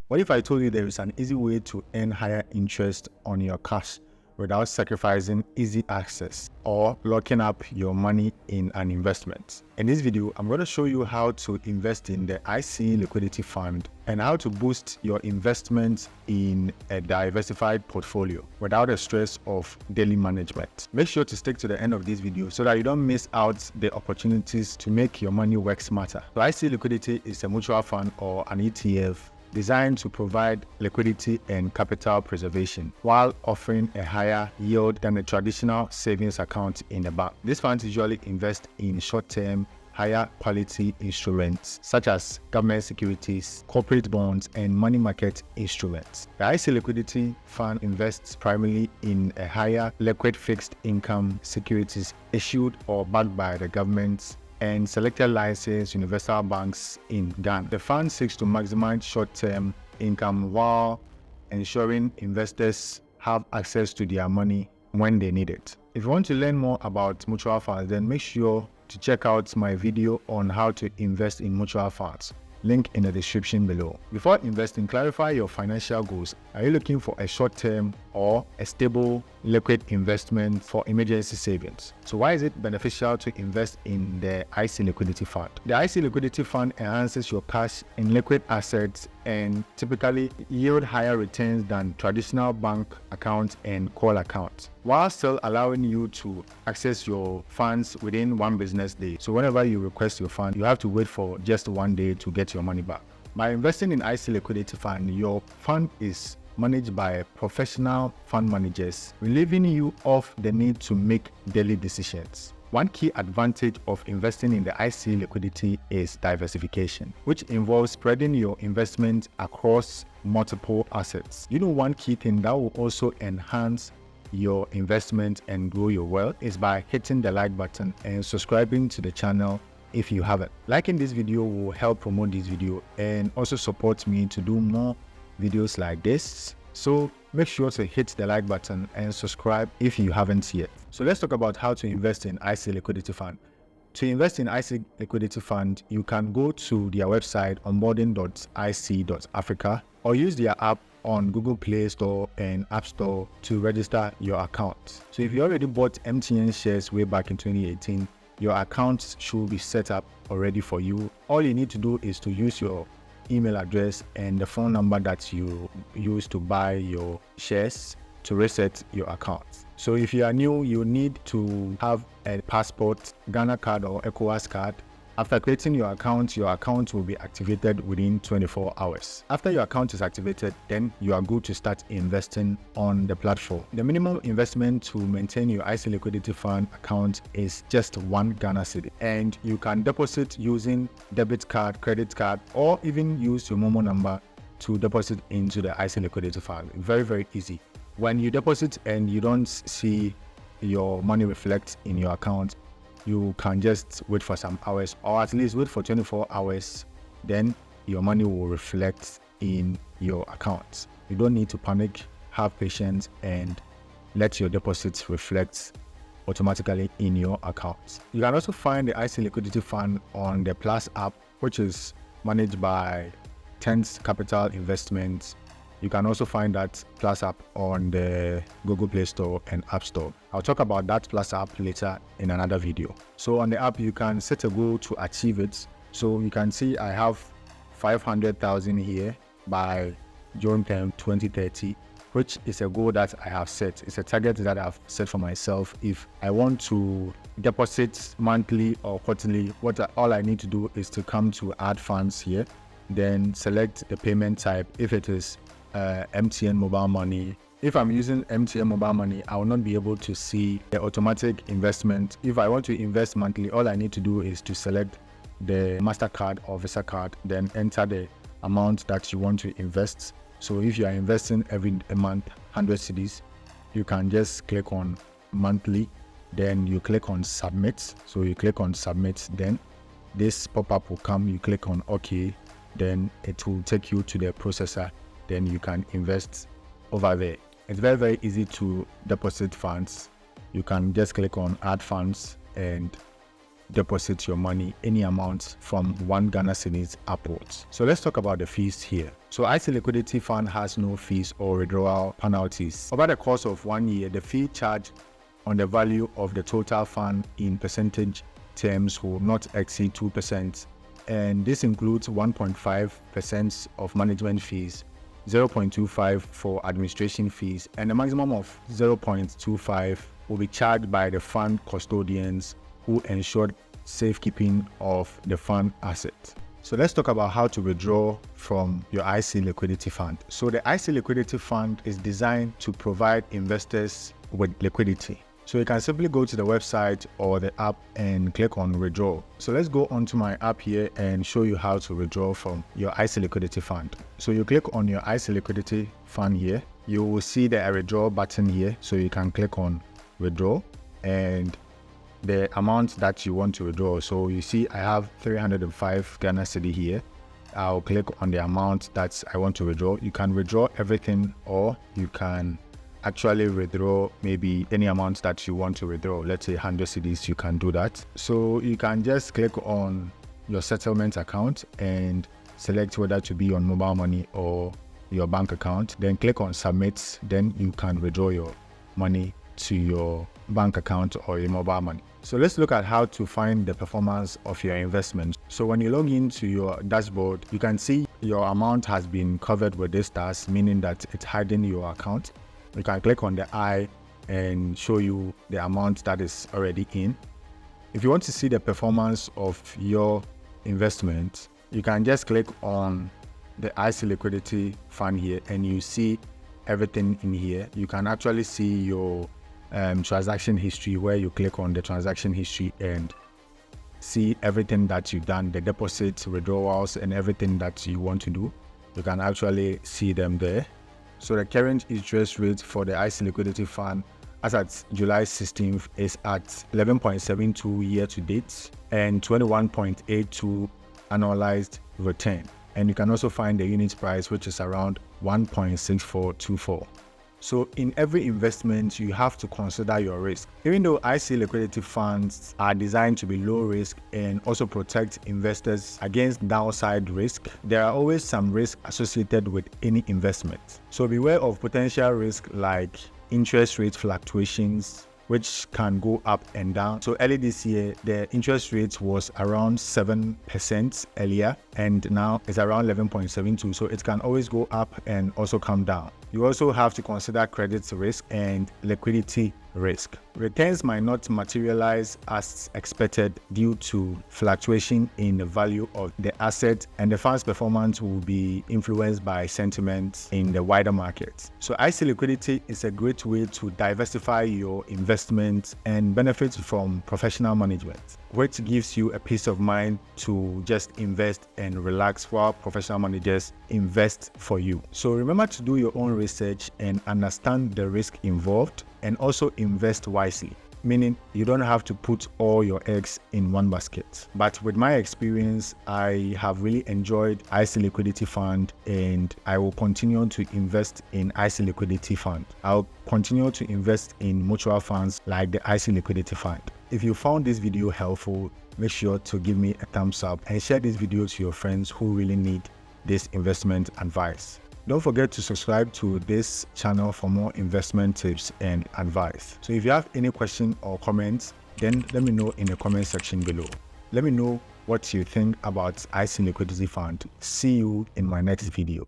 What if I told you there is an easy way to earn higher interest on your cash without sacrificing easy access or locking up your money in an investment? In this video, I'm going to show you how to invest in the IC Liquidity Fund and how to boost your investment in a diversified portfolio without the stress of daily management. Make sure to stick to the end of this video so that you don't miss out the opportunities to make your money work smarter. So IC Liquidity is a mutual fund or an ETF designed to provide liquidity and capital preservation while offering a higher yield than a traditional savings account in the bank. These funds usually invest in short-term, higher quality instruments such as government securities, corporate bonds, and money market instruments. The IC Liquidity Fund invests primarily in a higher liquid fixed income securities issued or backed by the government and selected licensed universal banks in Ghana. The fund seeks to maximize short-term income while ensuring investors have access to their money when they need it. If you want to learn more about mutual funds, then make sure to check out my video on how to invest in mutual funds. Link in the description below. Before investing, clarify your financial goals. Are you looking for a short-term or a stable liquid investment for emergency savings? So why is it beneficial to invest in the IC Liquidity Fund? The IC Liquidity Fund enhances your cash and liquid assets and typically yield higher returns than traditional bank accounts and call accounts, while still allowing you to access your funds within one business day. So whenever you request your fund, you have to wait for just one day to get your money back. By investing in IC Liquidity Fund, your fund is managed by professional fund managers, relieving you of the need to make daily decisions. One key advantage of investing in the IC Liquidity is diversification, which involves spreading your investment across multiple assets. One key thing that will also enhance your investment and grow your wealth is by hitting the like button and subscribing to the channel if you haven't. Liking this video will help promote this video and also support me to do more videos like this. So make sure to hit the like button and subscribe if you haven't yet. So let's talk about how to invest in IC Liquidity Fund. To invest in IC Liquidity Fund, you can go to their website onboarding.ic.africa or use their app on Google Play Store and App Store to register your account. So if you already bought MTN shares way back in 2018, your account should be set up already for you. All you need to do is to use your email address and the phone number that you use to buy your shares to reset your account. So if you are new, you need to have a passport, Ghana card or ECOWAS card. After creating your account will be activated within 24 hours. After your account is activated, then you are good to start investing on the platform. The minimum investment to maintain your IC Liquidity Fund account is just 1 Ghana cedi, and you can deposit using debit card, credit card, or even use your Momo number to deposit into the IC Liquidity Fund. Very, very easy. When you deposit and you don't see your money reflect in your account, you can just wait for some hours, or at least wait for 24 hours. Then your money will reflect in your account. You don't need to panic. Have patience and let your deposits reflect automatically in your account. You can also find the IC Liquidity Fund on the Plus app, which is managed by Tense Capital Investments. You can also find that Plus app on the Google Play Store and App Store. I'll talk about that Plus app later in another video. So on the app, you can set a goal to achieve it. So you can see I have 500,000 here by June 10, 2030, which is a goal that I have set. It's a target that I've set for myself. If I want to deposit monthly or quarterly, all I need to do is to come to add funds here, then select the payment type. If it is MTN mobile money. If I'm using MTN mobile money, I will not be able to see the automatic investment. If I want to invest monthly, all I need to do is to select the MasterCard or Visa card, then enter the amount that you want to invest. So if you are investing every month 100 cedis, you can just click on monthly, then you click on submit. So you click on submit, then this pop-up will come, you click on OK, then it will take you to the processor. Then you can invest over there. It's very, very easy to deposit funds. You can just click on add funds and deposit your money, any amount from 1 Ghana cedis upwards. So let's talk about the fees here. So IC Liquidity Fund has no fees or withdrawal penalties. Over the course of 1 year, the fee charged on the value of the total fund in percentage terms will not exceed 2%. And this includes 1.5% of management fees, 0.25 for administration fees, and a maximum of 0.25 will be charged by the fund custodians who ensure safekeeping of the fund asset. So let's talk about how to withdraw from your IC Liquidity Fund. So the IC Liquidity Fund is designed to provide investors with liquidity. So you can simply go to the website or the app and click on withdraw. So let's go onto my app here and show you how to withdraw from your IC Liquidity Fund. So you click on your IC Liquidity Fund here. You will see the withdraw button here. So you can click on withdraw and the amount that you want to withdraw. So you see I have 305 Ghana cedi here. I'll click on the amount that I want to withdraw. You can withdraw everything, or you can actually withdraw maybe any amount that you want to withdraw. Let's say 100 cedis, you can do that. So you can just click on your settlement account and select whether to be on mobile money or your bank account. Then click on submit. Then you can withdraw your money to your bank account or your mobile money. So let's look at how to find the performance of your investment. So when you log into your dashboard, you can see your amount has been covered with this task, meaning that it's hiding your account. You can click on the eye and show you the amount that is already in. If you want to see the performance of your investment, you can just click on the IC Liquidity Fund here and you see everything in here. You can actually see your transaction history, where you click on the transaction history and see everything that you've done, the deposits, withdrawals, and everything that you want to do. You can actually see them there. So the current interest rate for the IC Liquidity Fund as at July 16th is at 11.72 year to date and 21.82 annualized return. And you can also find the unit price, which is around 1.6424. So in every investment, you have to consider your risk. Even though IC liquidity funds are designed to be low risk and also protect investors against downside risk, there are always some risk associated with any investment. So beware of potential risk like interest rate fluctuations, which can go up and down. So early this year, the interest rate was around 7% earlier, and now it's around 11.72. So it can always go up and also come down. You also have to consider credit risk and liquidity risk. Returns might not materialize as expected due to fluctuation in the value of the asset, and the fund's performance will be influenced by sentiment in the wider market. So IC liquidity is a great way to diversify your investment and benefit from professional management, which gives you a peace of mind to just invest and relax while professional managers invest for you. So remember to do your own research and understand the risk involved, and also invest wisely, meaning you don't have to put all your eggs in one basket. But with my experience, I have really enjoyed IC Liquidity Fund, and I will continue to invest in IC Liquidity Fund. I'll continue to invest in mutual funds like the IC Liquidity Fund. If you found this video helpful, make sure to give me a thumbs up and share this video to your friends who really need this investment advice. Don't forget to subscribe to this channel for more investment tips and advice. So if you have any question or comments, then let me know in the comment section below. Let me know what you think about IC Liquidity Fund. See you in my next video.